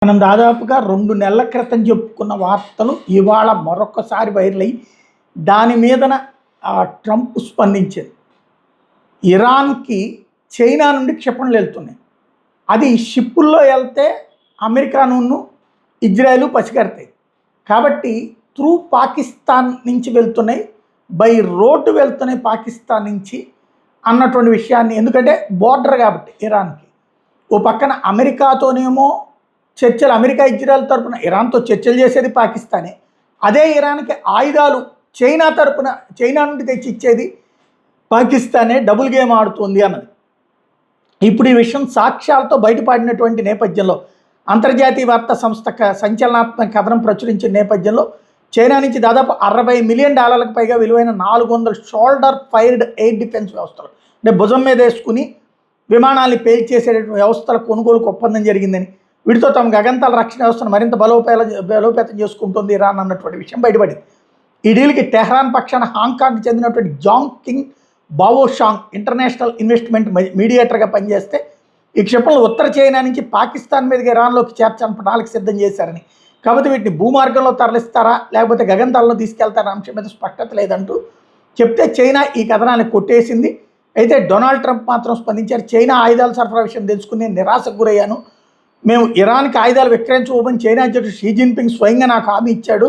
మనం దాదాపుగా 2 నెలల క్రితం చెప్పుకున్న వార్తలు ఇవాళ మరొకసారి వైరల్ అయ్యి దాని మీదన ట్రంప్ స్పందించింది. ఇరాన్‌కి చైనా నుండి క్షిపణులు వెళ్తున్నాయి. అది షిప్పుల్లో వెళ్తే అమెరికాను, ఇజ్రాయెల్ పసిగడతాయి. కాబట్టి త్రూ పాకిస్తాన్ నుంచి వెళ్తున్నాయి, బై రోడ్డు వెళ్తున్నాయి పాకిస్తాన్ నుంచి అన్నటువంటి విషయాన్ని, ఎందుకంటే బోర్డర్ కాబట్టి ఇరాన్‌కి. ఓ పక్కన అమెరికాతోనేమో చర్చలు, అమెరికా ఇజ్రాయెల్ తరపున ఇరాన్తో చర్చలు చేసేది పాకిస్తానే. అదే ఇరాన్కి ఆయుధాలు చైనా నుండి తెచ్చి ఇచ్చేది పాకిస్తానే. డబుల్ గేమ్ ఆడుతుంది అన్నది. ఇప్పుడు ఈ విషయం సాక్ష్యాలతో బయటపడినటువంటి నేపథ్యంలో అంతర్జాతీయ వార్తా సంస్థ సంచలనాత్మక కథనం ప్రచురించిన నేపథ్యంలో చైనా నుంచి దాదాపు $60 మిలియన్ పైగా విలువైన 400 షోల్డర్ ఫైర్డ్ ఎయిర్ డిఫెన్స్ వ్యవస్థలు, అంటే భుజం మీద వేసుకుని విమానాల్ని పేల్చేసేటటువంటి వ్యవస్థల కొనుగోలుకు ఒప్పందం జరిగిందని, వీటితో తమ గగంతల రక్షణ వ్యవస్థను మరింత బలోపేతం చేసుకుంటుంది ఇరాన్ అన్నటువంటి విషయం బయటపడింది. ఈ డీల్కి టెహ్రాన్ పక్షాన హాంకాంగ్కి చెందినటువంటి జాంగ్ కింగ్ బావోషాంగ్ ఇంటర్నేషనల్ ఇన్వెస్ట్మెంట్ మీడియేటర్గా పనిచేస్తే, ఈ క్షిపణులు ఉత్తర చైనా నుంచి పాకిస్తాన్ మీదుగా ఇరాన్లోకి చేర్చాలని ప్రణాళిక సిద్ధం చేశారని, కాబట్టి వీటిని భూమార్గంలో తరలిస్తారా లేకపోతే గగంతలలో తీసుకెళ్తారా అంశం మీద స్పష్టత లేదంటూ చెప్తే చైనా ఈ కథనాన్ని కొట్టేసింది. అయితే డొనాల్డ్ ట్రంప్ మాత్రం స్పందించారు. చైనా ఆయుధాల సరఫరా విషయం తెలుసుకుని నేను నిరాశకు గురయ్యాను. మేము ఇరాన్కి ఆయుధాలు విక్రయించుకోమని చైనా అధ్యక్షుడు షీ జిన్పింగ్ స్వయంగా నాకు హామీ ఇచ్చాడు.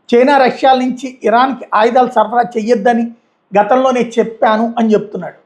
చైనా రష్యాల నుంచి ఇరాన్కి ఆయుధాలు సరఫరా చెయ్యొద్దని గతంలోనే చెప్పాను అని చెప్తున్నాడు.